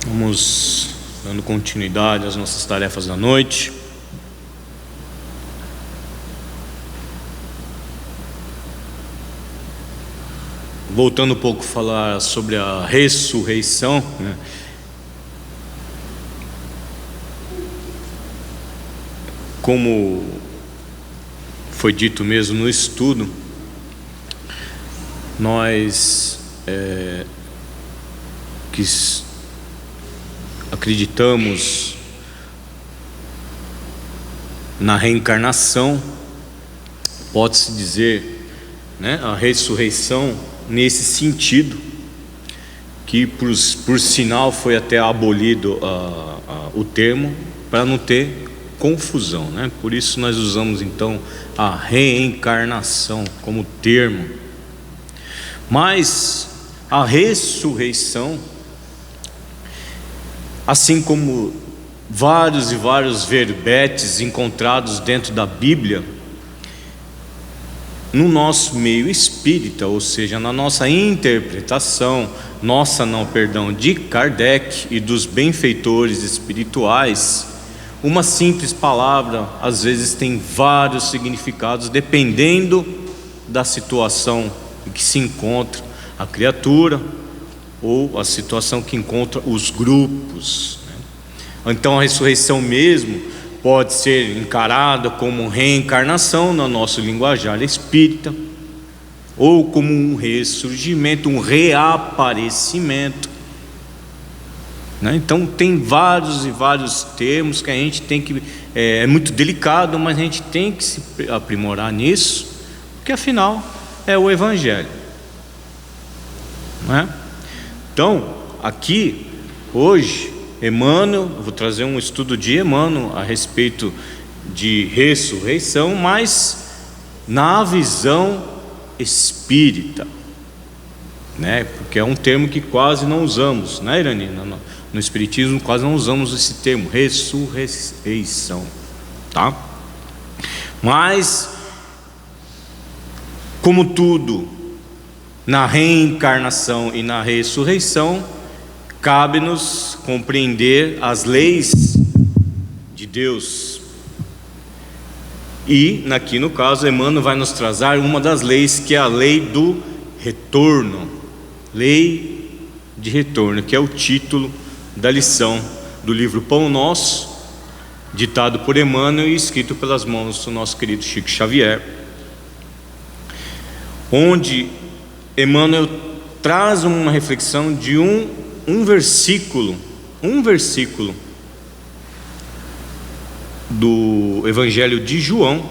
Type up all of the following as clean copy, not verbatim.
Vamos dando continuidade às nossas tarefas da noite. Voltando um pouco a falar sobre a ressurreição, né? Como foi dito mesmo no estudo, nós que acreditamos na reencarnação, pode-se dizer, né, a ressurreição nesse sentido, que por sinal foi até abolido o termo para não ter confusão, né? Por isso nós usamos então a reencarnação como termo. Mas a ressurreição, assim como vários e vários verbetes encontrados dentro da Bíblia, no nosso meio espírita, ou seja, na nossa interpretação, de Kardec e dos benfeitores espirituais, uma simples palavra às vezes tem vários significados, dependendo da situação em que se encontra a criatura ou a situação que encontra os grupos, né? Então a ressurreição mesmo pode ser encarada como reencarnação no nosso linguajar espírita, ou como um ressurgimento, um reaparecimento, né? Então tem vários e vários termos que a gente tem que, é muito delicado, mas a gente tem que se aprimorar nisso, porque afinal é o Evangelho, não é? Então aqui hoje Emmanuel, eu vou trazer um estudo de Emmanuel a respeito de ressurreição, mas na visão espírita, né? Porque é um termo que quase não usamos, né, Irani? No Espiritismo quase não usamos esse termo, ressurreição, tá? Mas, como tudo, na reencarnação e na ressurreição, cabe-nos compreender as leis de Deus. E aqui no caso, Emmanuel vai nos trazer uma das leis, que é a lei do retorno. Lei de retorno, que é o título da lição do livro Pão Nosso, ditado por Emmanuel e escrito pelas mãos do nosso querido Chico Xavier, onde Emmanuel traz uma reflexão de um versículo do Evangelho de João,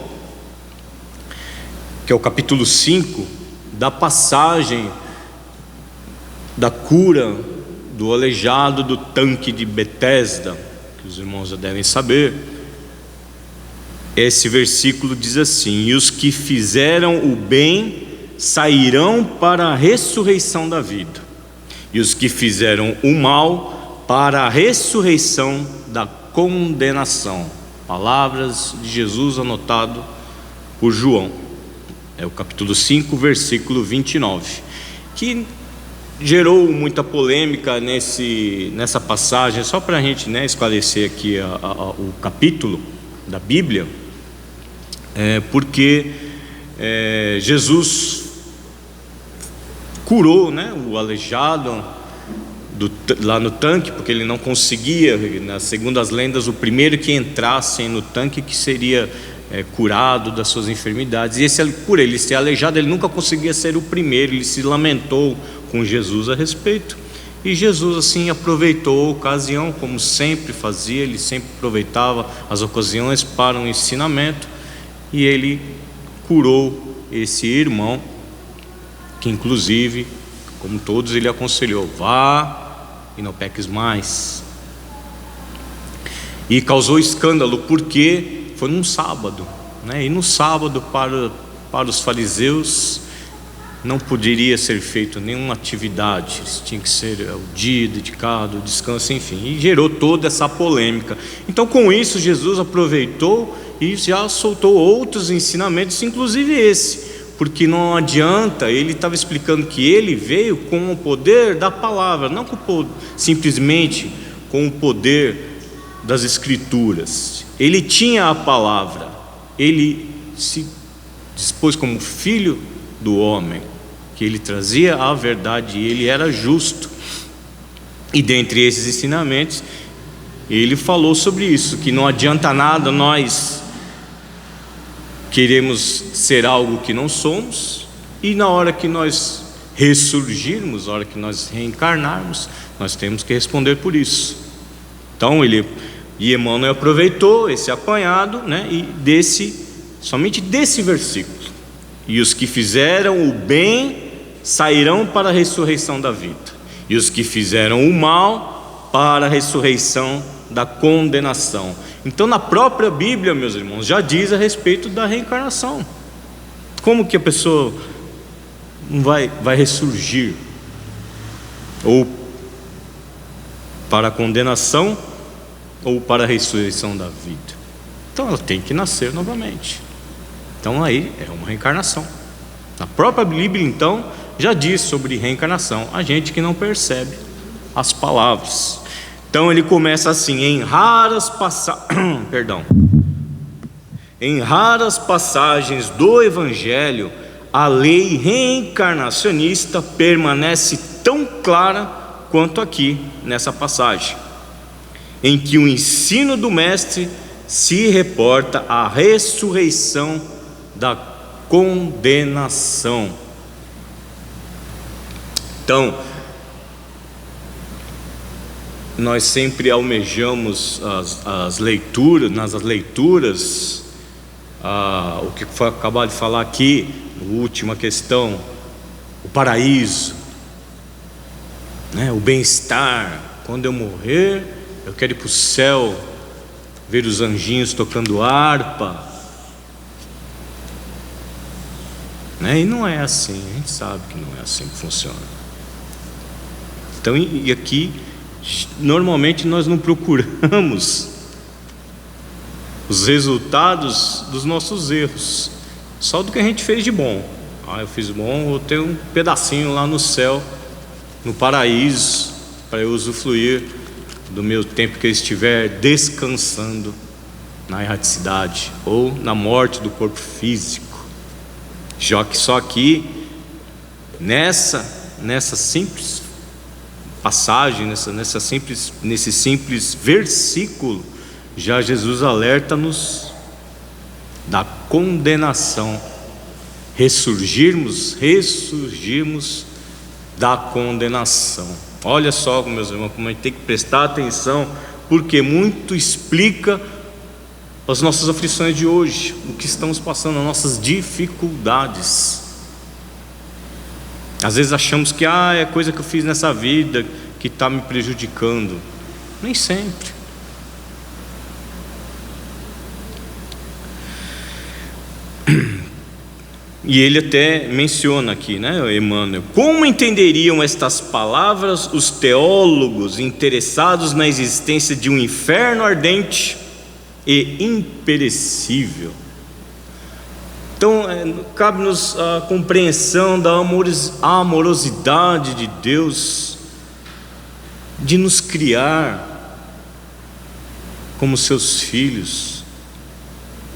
que é o capítulo 5, da passagem da cura do aleijado do tanque de Betesda, que os irmãos já devem saber. Esse versículo diz assim: e os que fizeram o bem sairão para a ressurreição da vida, e os que fizeram o mal para a ressurreição da condenação. Palavras de Jesus anotado por João, é o capítulo 5, versículo 29, que gerou muita polêmica nessa passagem. Só para a gente, né, esclarecer aqui o capítulo da Bíblia, porque Jesus curou, né, o aleijado lá no tanque, porque ele não conseguia, segundo as lendas, o primeiro que entrasse no tanque que seria curado das suas enfermidades. E por ele ser aleijado, ele nunca conseguia ser o primeiro. Ele se lamentou com Jesus a respeito, e Jesus assim aproveitou a ocasião, como sempre fazia. Ele sempre aproveitava as ocasiões para um ensinamento, e ele curou esse irmão, que inclusive, como todos, ele aconselhou: vá e não peques mais. E causou escândalo, porque foi num sábado, né? E no sábado, para os fariseus, não poderia ser feito nenhuma atividade, tinha que ser o dia dedicado, o descanso, enfim, e gerou toda essa polêmica. Então, com isso, Jesus aproveitou e já soltou outros ensinamentos, inclusive esse, porque não adianta. Ele estava explicando que ele veio com o poder da palavra, não simplesmente com o poder das Escrituras. Ele tinha a palavra, ele se dispôs como filho do homem, que ele trazia a verdade e ele era justo. E dentre esses ensinamentos, ele falou sobre isso, que não adianta nada nós queremos ser algo que não somos, e na hora que nós ressurgirmos, na hora que nós reencarnarmos, nós temos que responder por isso. Então Emmanuel aproveitou esse apanhado, e somente desse versículo: e os que fizeram o bem sairão para a ressurreição da vida, e os que fizeram o mal para a ressurreição da condenação. Então, na própria Bíblia, meus irmãos, já diz a respeito da reencarnação. Como que a pessoa vai ressurgir? Ou para a condenação, ou para a ressurreição da vida. Então ela tem que nascer novamente. Então aí é uma reencarnação. Na própria Bíblia, então, já diz sobre reencarnação. A gente que não percebe as palavras. Então ele começa assim: em raras passagens do Evangelho, a lei reencarnacionista permanece tão clara quanto aqui nessa passagem, em que o ensino do Mestre se reporta à ressurreição da condenação. Então, nós sempre almejamos nas leituras, o que foi acabado de falar aqui, a última questão, o paraíso, o bem-estar. Quando eu morrer, eu quero ir para o céu, ver os anjinhos tocando harpa, E não é assim, a gente sabe que não é assim que funciona. Então, e aqui, normalmente nós não procuramos os resultados dos nossos erros, só do que a gente fez de bom. Eu fiz bom, vou ter um pedacinho lá no céu, no paraíso, para eu usufruir do meu tempo que eu estiver descansando na erraticidade ou na morte do corpo físico. Já que só aqui nessa simples passagem, nesse simples versículo, já Jesus alerta-nos da condenação. Ressurgirmos da condenação. Olha só, meus irmãos, como a gente tem que prestar atenção, porque muito explica as nossas aflições de hoje, o que estamos passando, as nossas dificuldades. Às vezes achamos que é coisa que eu fiz nessa vida que está me prejudicando. Nem sempre. E ele até menciona aqui, Emmanuel: como entenderiam estas palavras os teólogos interessados na existência de um inferno ardente e imperecível? Então, cabe-nos a compreensão da amorosidade de Deus, de nos criar como seus filhos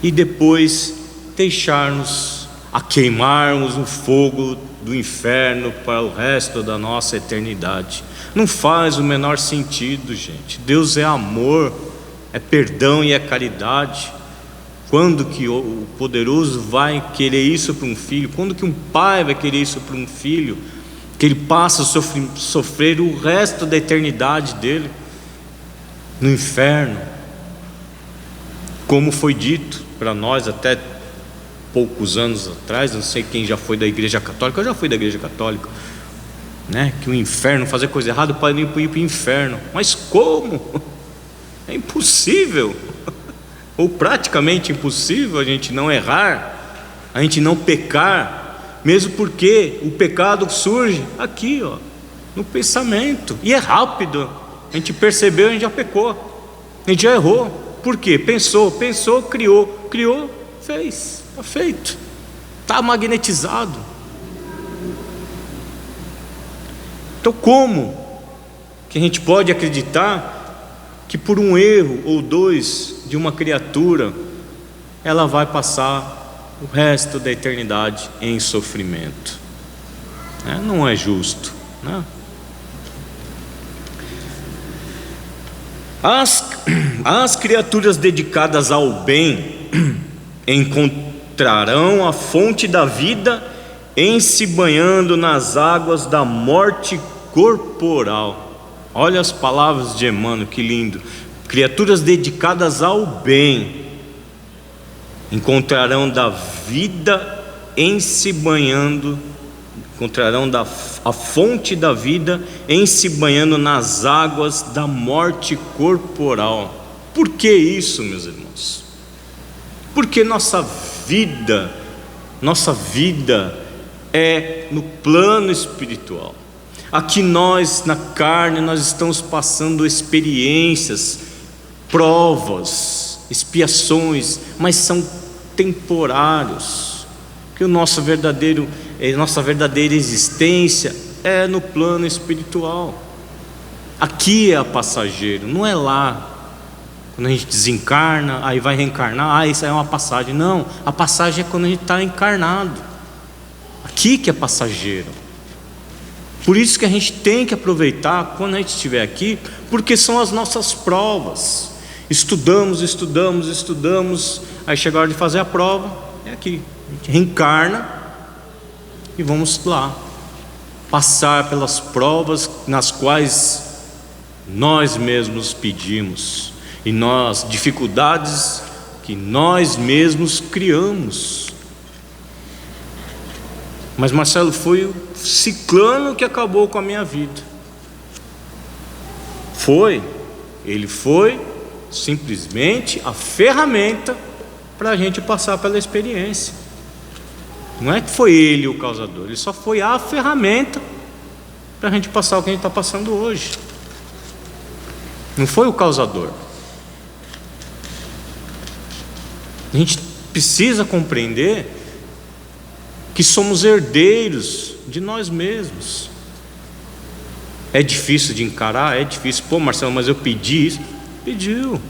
e depois deixar-nos a queimarmos no fogo do inferno para o resto da nossa eternidade. Não faz o menor sentido, gente. Deus é amor, é perdão e é caridade. Quando que o poderoso vai querer isso para um filho? Quando que um pai vai querer isso para um filho? Que ele passa a sofrer o resto da eternidade dele no inferno, como foi dito para nós até poucos anos atrás. Não sei quem já foi da Igreja Católica. Eu já fui da Igreja Católica, que o inferno, fazer coisa errada, pode ir para o inferno. Mas como? É impossível, ou praticamente impossível, a gente não errar, a gente não pecar, mesmo porque o pecado surge aqui, no pensamento, e é rápido. A gente percebeu, a gente já pecou, a gente já errou. Por quê? Pensou, criou, fez. Está feito. está magnetizado. Então, como que a gente pode acreditar que por um erro ou dois de uma criatura, ela vai passar o resto da eternidade em sofrimento? Não é justo, né? As criaturas dedicadas ao bem encontrarão a fonte da vida em se banhando nas águas da morte corporal. Olha as palavras de Emmanuel, que lindo. Criaturas dedicadas ao bem encontrarão da vida em se banhando, encontrarão a fonte da vida em se banhando nas águas da morte corporal. Por que isso, meus irmãos? Porque nossa vida é no plano espiritual. Aqui nós, na carne, nós estamos passando experiências, provas, expiações, mas são temporários. Que nossa verdadeira existência é no plano espiritual. Aqui é passageiro, não é lá. Quando a gente desencarna, aí vai reencarnar, isso aí é uma passagem. Não, a passagem é quando a gente está encarnado. Aqui que é passageiro. Por isso que a gente tem que aproveitar quando a gente estiver aqui, porque são as nossas provas. Estudamos, aí chega a hora de fazer a prova, é aqui. A gente reencarna e vamos lá passar pelas provas nas quais nós mesmos pedimos, e dificuldades que nós mesmos criamos. Mas Marcelo, foi o ciclano que acabou com a minha vida. Ele foi simplesmente a ferramenta para a gente passar pela experiência. Não é que foi ele o causador, ele só foi a ferramenta para a gente passar o que a gente está passando hoje. Não foi o causador. A gente precisa compreender que somos herdeiros de nós mesmos. É difícil de encarar, é difícil. Pô, Marcelo, mas eu pedi isso. Pediu.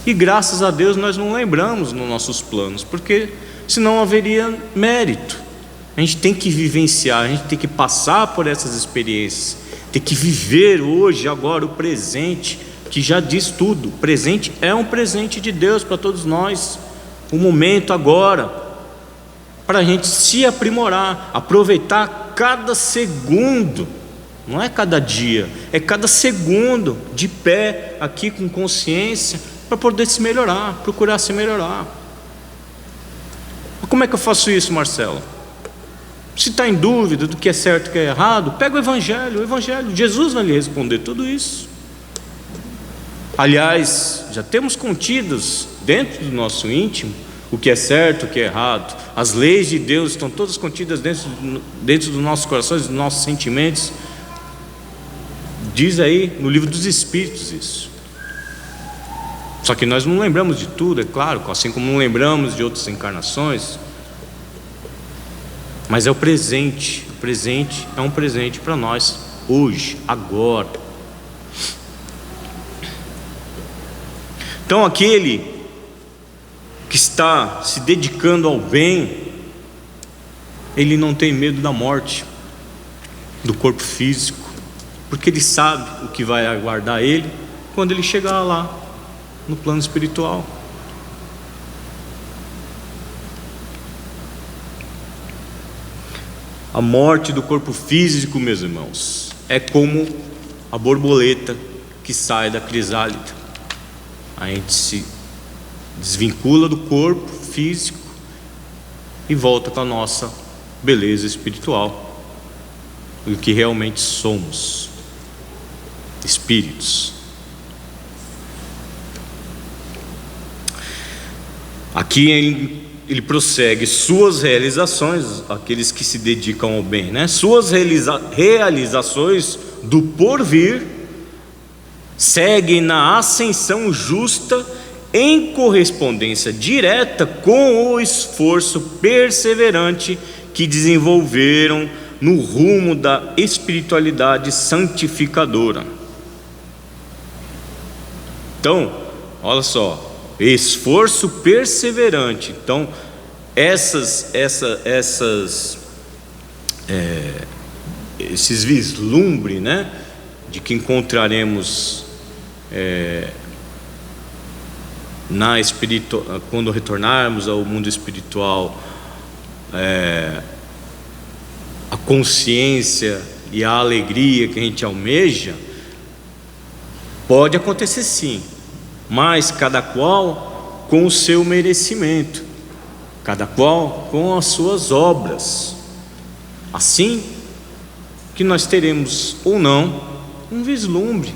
E graças a Deus nós não lembramos nos nossos planos, porque senão haveria mérito. A gente tem que vivenciar, a gente tem que passar por essas experiências, tem que viver hoje, agora, o presente, que já diz tudo. O presente é um presente de Deus para todos nós. O momento agora, para a gente se aprimorar, aproveitar cada segundo, não é cada dia, é cada segundo de pé aqui com consciência, para poder se melhorar, procurar se melhorar. Como é que eu faço isso, Marcelo? Se está em dúvida do que é certo e o que é errado, pega o Evangelho, Jesus vai lhe responder tudo isso. Aliás, já temos contidos dentro do nosso íntimo o que é certo, o que é errado. As leis de Deus estão todas contidas dentro dos nossos corações, dos nossos sentimentos. Diz aí no livro dos Espíritos isso. Só que nós não lembramos de tudo, é claro, assim como não lembramos de outras encarnações. Mas é o presente é um presente para nós, hoje, agora. Então aquele que está se dedicando ao bem, ele não tem medo da morte, do corpo físico, porque ele sabe o que vai aguardar ele quando ele chegar lá no plano espiritual. A morte do corpo físico, meus irmãos, é como a borboleta que sai da crisálida. A gente se desvincula do corpo físico e volta com a nossa beleza espiritual, o que realmente somos, espíritos. Aqui ele prossegue: suas realizações, aqueles que se dedicam ao bem, né? Suas realizações do porvir seguem na ascensão justa em correspondência direta com o esforço perseverante que desenvolveram no rumo da espiritualidade santificadora. Então, olha só, esforço perseverante. Então, esses vislumbres, né, de que encontraremos quando retornarmos ao mundo espiritual, a consciência e a alegria que a gente almeja, pode acontecer sim, mas cada qual com o seu merecimento, cada qual com as suas obras. Assim que nós teremos ou não um vislumbre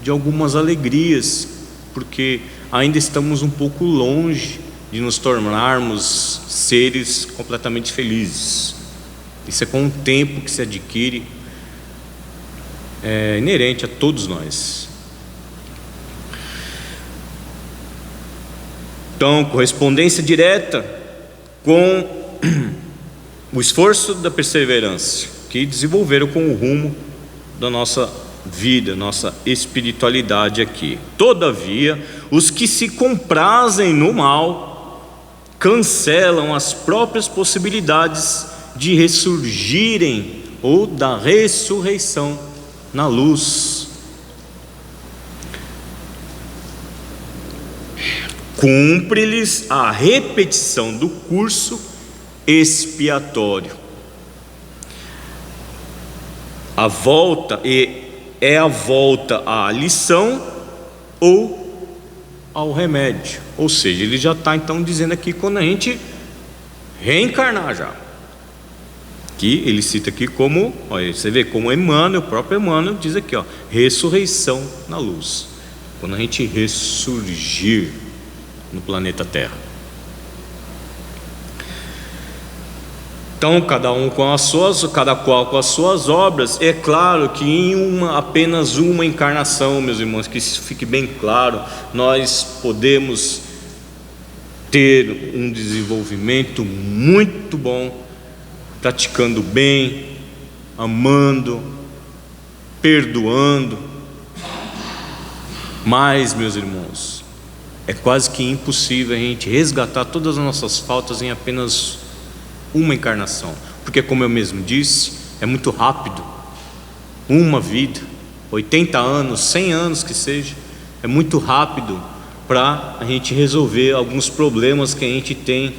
de algumas alegrias, porque ainda estamos um pouco longe de nos tornarmos seres completamente felizes. Isso é com o tempo que se adquire, é inerente a todos nós. Então, correspondência direta com o esforço da perseverança que desenvolveram com o rumo da nossa vida, nossa espiritualidade aqui. Todavia, os que se comprazem no mal cancelam as próprias possibilidades de ressurgirem ou da ressurreição na luz. Cumpre-lhes a repetição do curso expiatório. A volta é a volta à lição ou ao remédio. Ou seja, ele já está então dizendo aqui quando a gente reencarnar já. Que ele cita aqui como, olha, você vê como Emmanuel, o próprio Emmanuel diz aqui, ó, ressurreição na luz. Quando a gente ressurgir no planeta Terra. Então, cada qual com as suas obras. É claro que em apenas uma encarnação, meus irmãos, que isso fique bem claro, nós podemos ter um desenvolvimento muito bom, praticando bem, amando, perdoando. Mas, meus irmãos, é quase que impossível a gente resgatar todas as nossas faltas em apenas uma encarnação, porque, como eu mesmo disse, é muito rápido. Uma vida, 80 anos, 100 anos que seja, é muito rápido para a gente resolver alguns problemas que a gente tem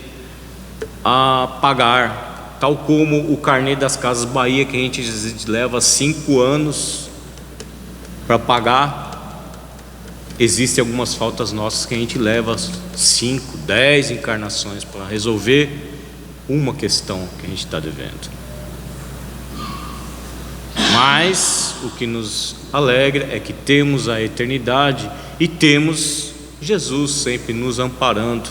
a pagar, tal como o carnê das Casas Bahia, que a gente leva 5 anos para pagar. Existem algumas faltas nossas que a gente leva 5, 10 encarnações para resolver uma questão que a gente está devendo. Mas o que nos alegra é que temos a eternidade e temos Jesus sempre nos amparando,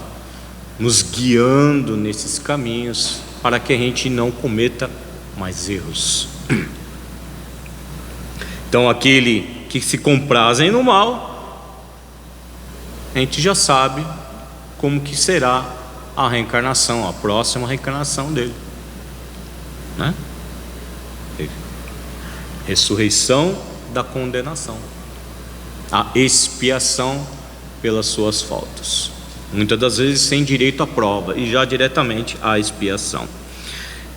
nos guiando nesses caminhos, para que a gente não cometa mais erros. Então, aquele que se comprazem no mal, a gente já sabe como que será a reencarnação, a próxima reencarnação dele, né? Ressurreição da condenação, a expiação pelas suas faltas, muitas das vezes sem direito à prova e já diretamente à expiação.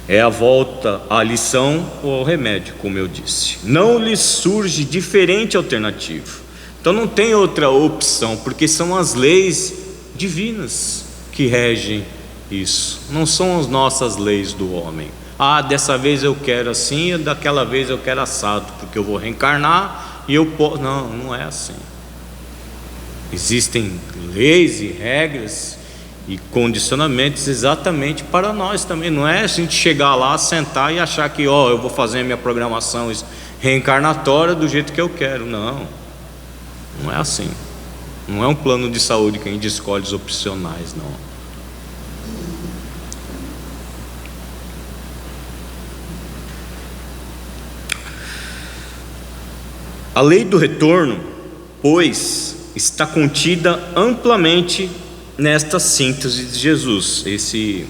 É a volta à lição ou ao remédio, como eu disse. Não lhes surge diferente alternativa. Então não tem outra opção, porque são as leis divinas que regem isso, não são as nossas leis do homem. Dessa vez eu quero assim, daquela vez eu quero assado, porque eu vou reencarnar e eu posso. Não é assim. Existem leis e regras e condicionamentos exatamente para nós também. Não é a gente chegar lá, sentar e achar que eu vou fazer a minha programação reencarnatória do jeito que eu quero. Não é assim. Não é um plano de saúde que a gente escolhe os opcionais, não. A lei do retorno, pois, está contida amplamente nesta síntese de Jesus, esse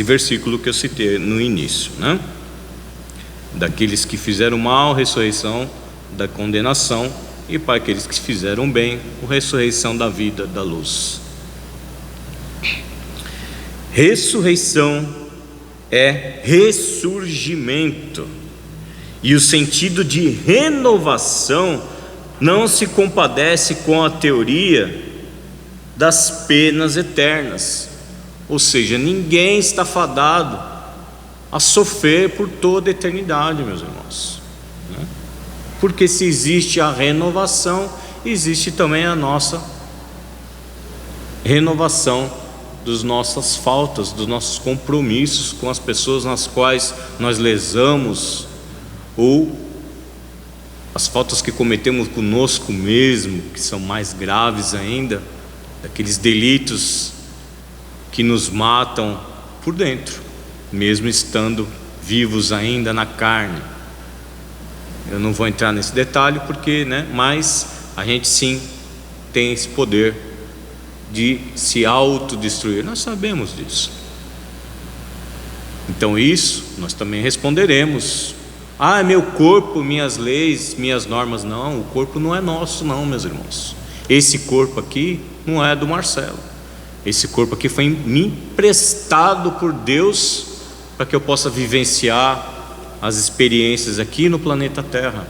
versículo que eu citei no início, né? Daqueles que fizeram mal, ressurreição da condenação, e para aqueles que fizeram bem, a ressurreição da vida, da luz. Ressurreição é ressurgimento, e o sentido de renovação não se compadece com a teoria das penas eternas, ou seja, ninguém está fadado a sofrer por toda a eternidade, meus irmãos, né? Porque se existe a renovação, existe também a nossa renovação das nossas faltas, dos nossos compromissos com as pessoas nas quais nós lesamos, ou as faltas que cometemos conosco mesmo, que são mais graves ainda, daqueles delitos que nos matam por dentro, mesmo estando vivos ainda na carne. Eu não vou entrar nesse detalhe porque, né, mas a gente sim tem esse poder de se autodestruir, nós sabemos disso. Então isso nós também responderemos: ah, meu corpo, minhas leis, minhas normas. Não, o corpo não é nosso não, meus irmãos. Esse corpo aqui não é do Marcelo. Esse corpo aqui foi me emprestado por Deus para que eu possa vivenciar as experiências aqui no planeta Terra,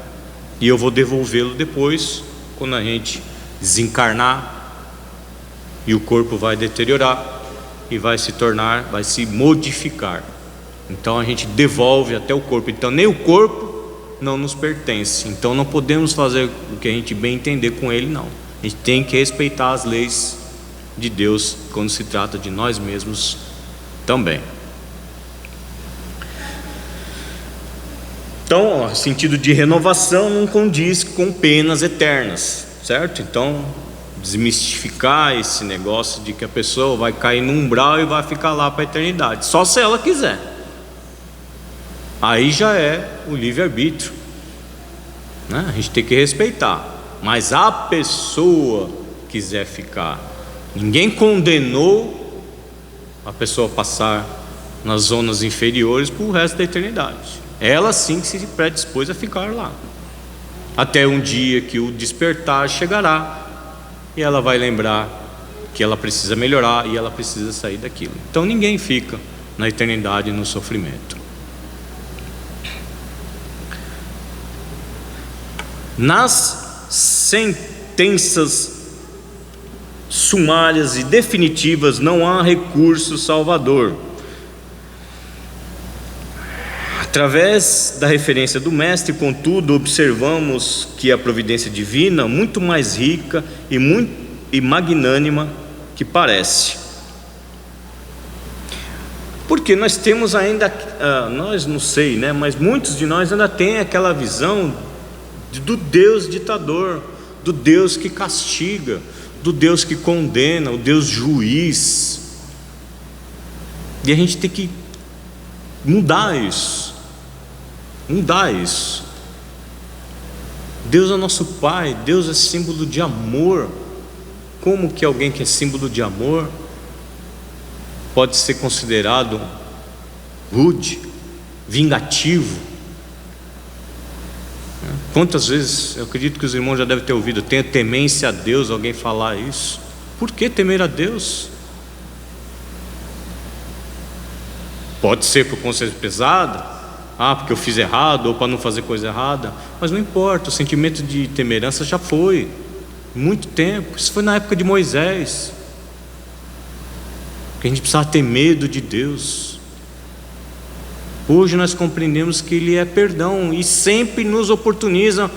e eu vou devolvê-lo depois, quando a gente desencarnar, e o corpo vai deteriorar e vai se tornar, vai se modificar. Então a gente devolve até o corpo. Então nem o corpo não nos pertence. Então não podemos fazer o que a gente bem entender com ele, não. A gente tem que respeitar as leis de Deus quando se trata de nós mesmos também. Então, o sentido de renovação não condiz com penas eternas, certo? Então, desmistificar esse negócio de que a pessoa vai cair no umbral e vai ficar lá para a eternidade, só se ela quiser. Aí já é o livre-arbítrio, né? A gente tem que respeitar. Mas a pessoa quiser ficar, ninguém condenou a pessoa a passar nas zonas inferiores para o resto da eternidade. Ela sim que se predispôs a ficar lá, até um dia que o despertar chegará, e ela vai lembrar que ela precisa melhorar e ela precisa sair daquilo. Então ninguém fica na eternidade no sofrimento. Nas sentenças sumárias e definitivas não há recurso salvador. Através da referência do Mestre, contudo, observamos que a providência divina, muito mais rica e magnânima que parece. Porque nós temos ainda, nós não sei, né, mas muitos de nós ainda têm aquela visão do Deus ditador, do Deus que castiga, do Deus que condena, o Deus juiz. E a gente tem que mudar isso. Deus é nosso Pai, Deus é símbolo de amor. Como que alguém que é símbolo de amor pode ser considerado rude, vingativo? Quantas vezes, eu acredito que os irmãos já devem ter ouvido: tenha temência a Deus, alguém falar isso. Por que temer a Deus? Pode ser por consciência pesada, porque eu fiz errado, ou para não fazer coisa errada, mas não importa, o sentimento de temerança já foi, muito tempo. Isso foi na época de Moisés, que a gente precisava ter medo de Deus. Hoje nós compreendemos que Ele é perdão e sempre nos oportuniza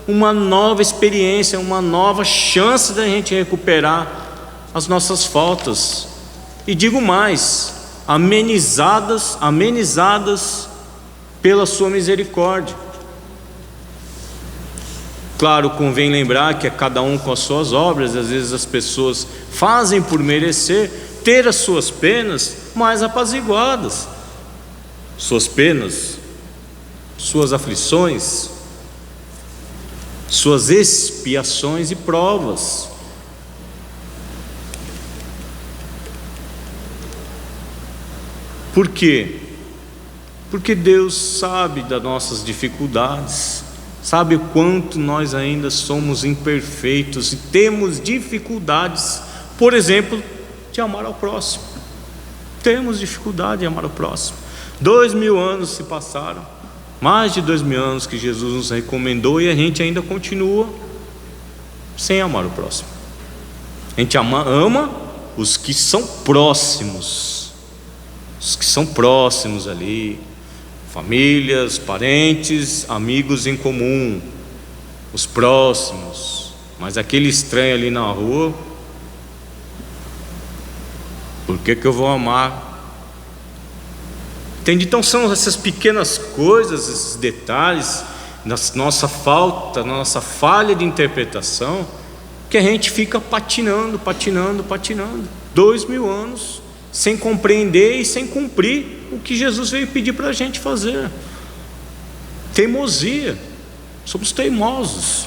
uma nova experiência, uma nova chance da gente recuperar as nossas faltas, e digo mais, amenizadas pela sua misericórdia. Claro, convém lembrar que é cada um com as suas obras. Às vezes as pessoas fazem por merecer ter as suas penas mais apaziguadas, suas penas, suas aflições, suas expiações e provas. Por quê? Porque Deus sabe das nossas dificuldades, sabe o quanto nós ainda somos imperfeitos e temos dificuldades, por exemplo, de amar ao próximo. Temos dificuldade de amar ao próximo. 2000 anos se passaram, mais de 2000 anos que Jesus nos recomendou, e a gente ainda continua sem amar o próximo. A gente ama os que são próximos, ali, famílias, parentes, amigos em comum, os próximos. Mas aquele estranho ali na rua, por que eu vou amar? Entende? Então são essas pequenas coisas, esses detalhes, na nossa falha de interpretação, que a gente fica patinando. 2000 anos sem compreender e sem cumprir o que Jesus veio pedir para a gente fazer. Teimosia, somos teimosos.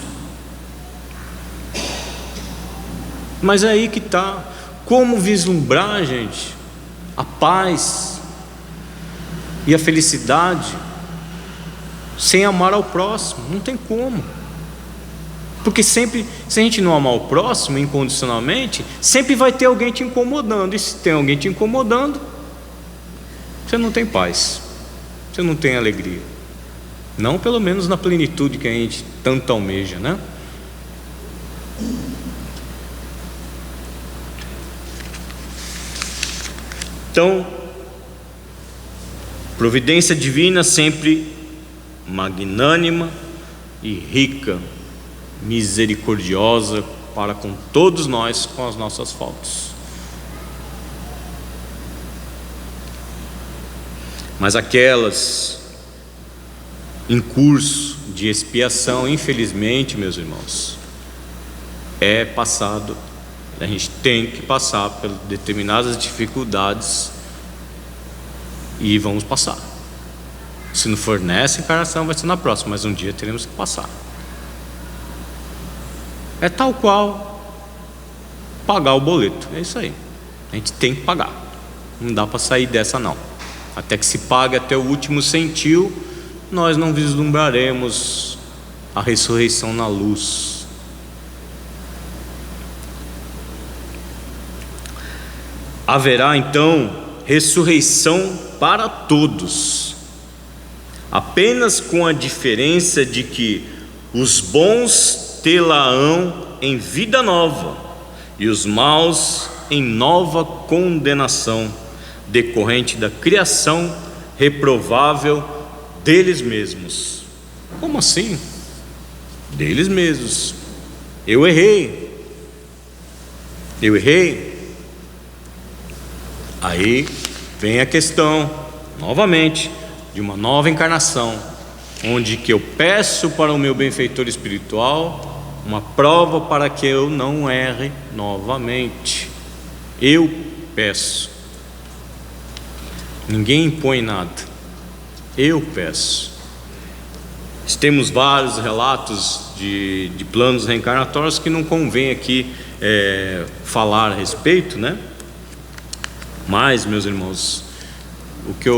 Mas é aí que está. Como vislumbrar, gente, a paz e a felicidade sem amar ao próximo? Não tem como. Porque sempre, se a gente não amar o próximo incondicionalmente, sempre vai ter alguém te incomodando. E se tem alguém te incomodando, você não tem paz, você não tem alegria. Não pelo menos na plenitude que a gente tanto almeja, né? Então, providência divina sempre magnânima e rica, misericordiosa para com todos nós, com as nossas faltas. Mas aquelas em curso de expiação, infelizmente, meus irmãos, é passado. A gente tem que passar por determinadas dificuldades e vamos passar. Se não for nessa encarnação, vai ser na próxima, mas um dia teremos que passar. É tal qual pagar o boleto, é isso aí. A gente tem que pagar, não dá para sair dessa não. Até que se pague até o último centil, nós não vislumbraremos a ressurreição na luz. Haverá então ressurreição para todos, apenas com a diferença de que os bons tê-la-ão em vida nova e os maus em nova condenação, decorrente da criação reprovável deles mesmos. Como assim? Deles mesmos. Eu errei. Aí vem a questão, novamente, de uma nova encarnação, onde que eu peço para o meu benfeitor espiritual uma prova para que eu não erre novamente. Eu peço. Ninguém impõe nada. Eu peço. Temos vários relatos de planos reencarnatórios que não convém aqui falar a respeito, né? Mas, meus irmãos, o que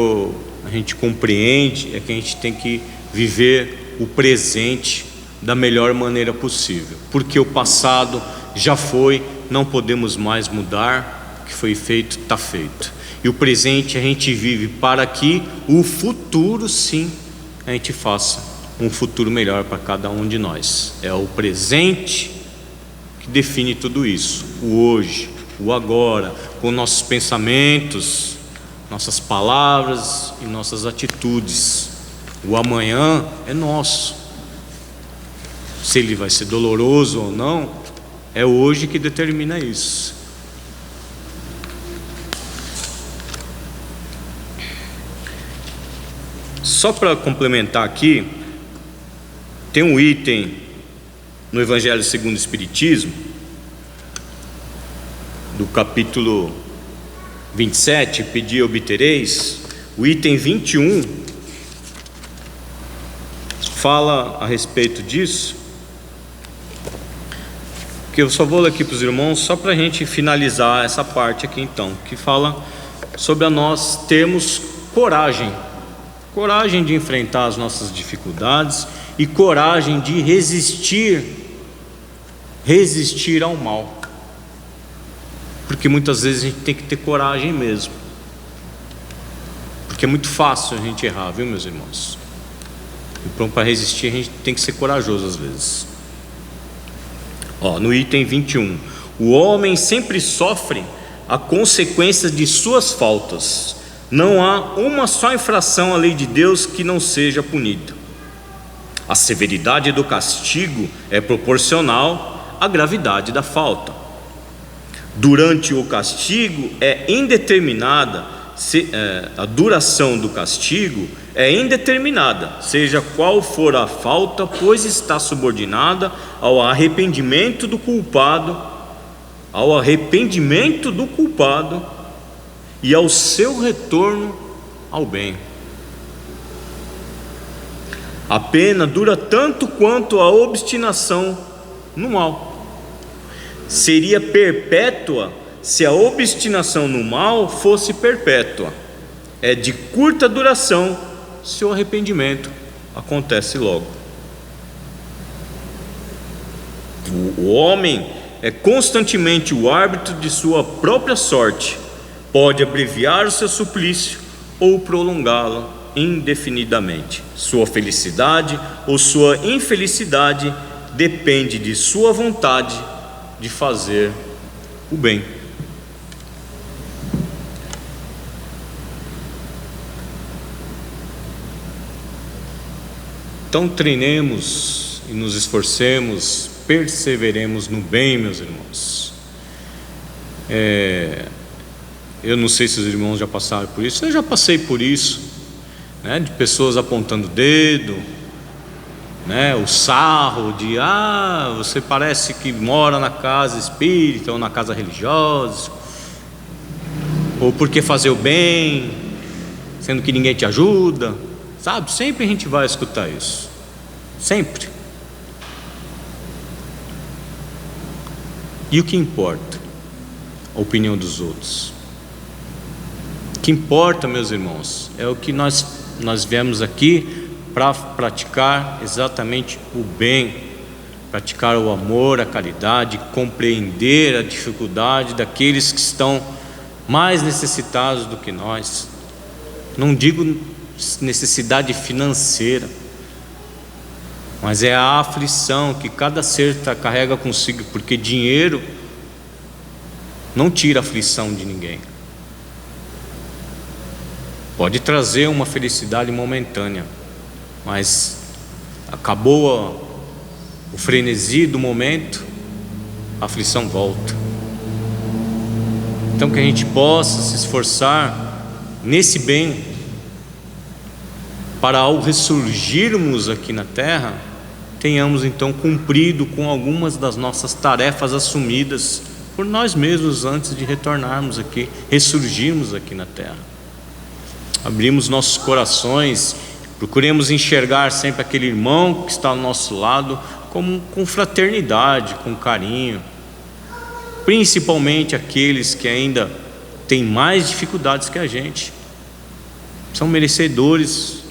a gente compreende é que a gente tem que viver o presente da melhor maneira possível, porque o passado já foi, não podemos mais mudar. O que foi feito, está feito. E o presente a gente vive para que o futuro, sim, a gente faça um futuro melhor para cada um de nós. É o presente que define tudo isso, o hoje, o agora, com nossos pensamentos, nossas palavras e nossas atitudes. O amanhã é nosso. Se ele vai ser doloroso ou não, é hoje que determina isso. Só para complementar aqui, tem um item no Evangelho segundo o Espiritismo, do capítulo 27, pedi e obtereis, o item 21 fala a respeito disso, que eu só vou ler aqui para os irmãos, só para a gente finalizar essa parte aqui então, que fala sobre a nós termos coragem de enfrentar as nossas dificuldades e coragem de resistir ao mal, porque muitas vezes a gente tem que ter coragem mesmo, porque é muito fácil a gente errar, viu, meus irmãos? Então, para resistir, a gente tem que ser corajoso às vezes. No item 21, o homem sempre sofre a consequência de suas faltas. Não há uma só infração à lei de Deus que não seja punida. A severidade do castigo é proporcional à gravidade da falta. Durante o castigo é indeterminada, a duração do castigo é indeterminada, seja qual for a falta, pois está subordinada ao arrependimento do culpado, e ao seu retorno ao bem. A pena dura tanto quanto a obstinação no mal. Seria perpétua se a obstinação no mal fosse perpétua. É de curta duração se o arrependimento acontece logo. O homem é constantemente o árbitro de sua própria sorte. Pode abreviar o seu suplício ou prolongá-lo indefinidamente. Sua felicidade ou sua infelicidade depende de sua vontade de fazer o bem. Então treinemos e nos esforcemos, perseveremos no bem, meus irmãos. Eu não sei se os irmãos já passaram por isso. Eu já passei por isso, né? De pessoas apontando o dedo, né? O sarro de você parece que mora na casa espírita ou na casa religiosa, ou porque fazer o bem, sendo que ninguém te ajuda, sabe? Sempre a gente vai escutar isso, sempre. E o que importa? A opinião dos outros. O que importa, meus irmãos, é o que nós viemos aqui para praticar exatamente o bem, praticar o amor, a caridade, compreender a dificuldade daqueles que estão mais necessitados do que nós. Não digo necessidade financeira, mas é a aflição que cada ser carrega consigo, porque dinheiro não tira a aflição de ninguém. Pode trazer uma felicidade momentânea, mas acabou o frenesi do momento, a aflição volta. Então que a gente possa se esforçar nesse bem, para ao ressurgirmos aqui na terra, tenhamos então cumprido com algumas das nossas tarefas assumidas por nós mesmos antes de retornarmos aqui, ressurgirmos aqui na terra. Abrimos nossos corações, procuremos enxergar sempre aquele irmão que está ao nosso lado com fraternidade, com carinho, principalmente aqueles que ainda têm mais dificuldades que a gente, são merecedores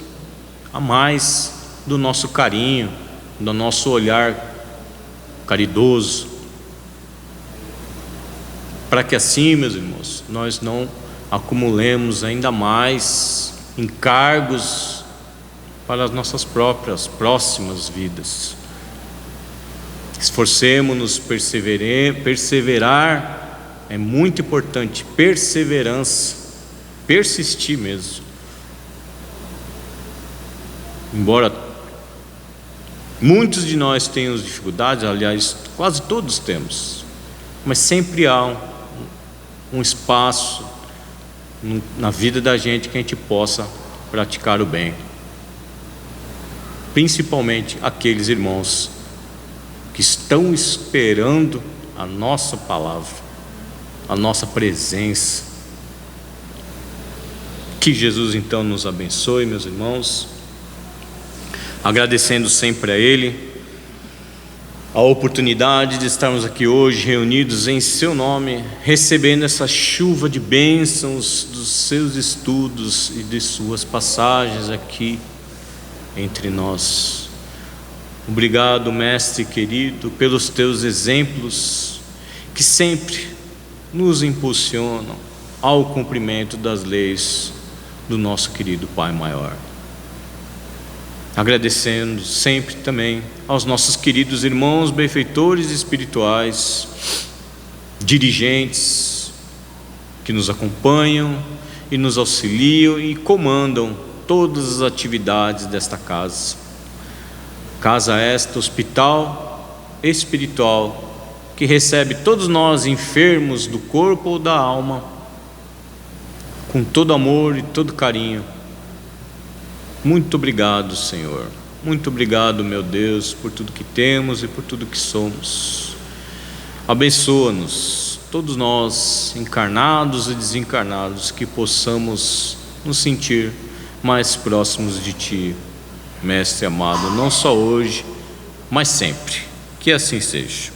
a mais do nosso carinho, do nosso olhar caridoso, para que assim, meus irmãos, nós não acumulemos ainda mais encargos para as nossas próprias próximas vidas. Esforcemos-nos, perseverar é muito importante, perseverança, persistir mesmo. Embora muitos de nós tenham dificuldades, aliás, quase todos temos, mas sempre há um espaço na vida da gente que a gente possa praticar o bem, principalmente aqueles irmãos que estão esperando a nossa palavra, a nossa presença. Que Jesus então nos abençoe, meus irmãos, agradecendo sempre a Ele a oportunidade de estarmos aqui hoje reunidos em Seu nome, recebendo essa chuva de bênçãos dos Seus estudos e de Suas passagens aqui entre nós. Obrigado, Mestre querido, pelos Teus exemplos que sempre nos impulsionam ao cumprimento das leis do nosso querido Pai Maior. Agradecendo sempre também aos nossos queridos irmãos benfeitores espirituais, dirigentes que nos acompanham e nos auxiliam e comandam todas as atividades desta casa. Casa esta, hospital espiritual, que recebe todos nós enfermos do corpo ou da alma, com todo amor e todo carinho. Muito obrigado, Senhor. Muito obrigado, meu Deus, por tudo que temos e por tudo que somos. Abençoa-nos, todos nós, encarnados e desencarnados, que possamos nos sentir mais próximos de Ti, Mestre amado, não só hoje, mas sempre. Que assim seja.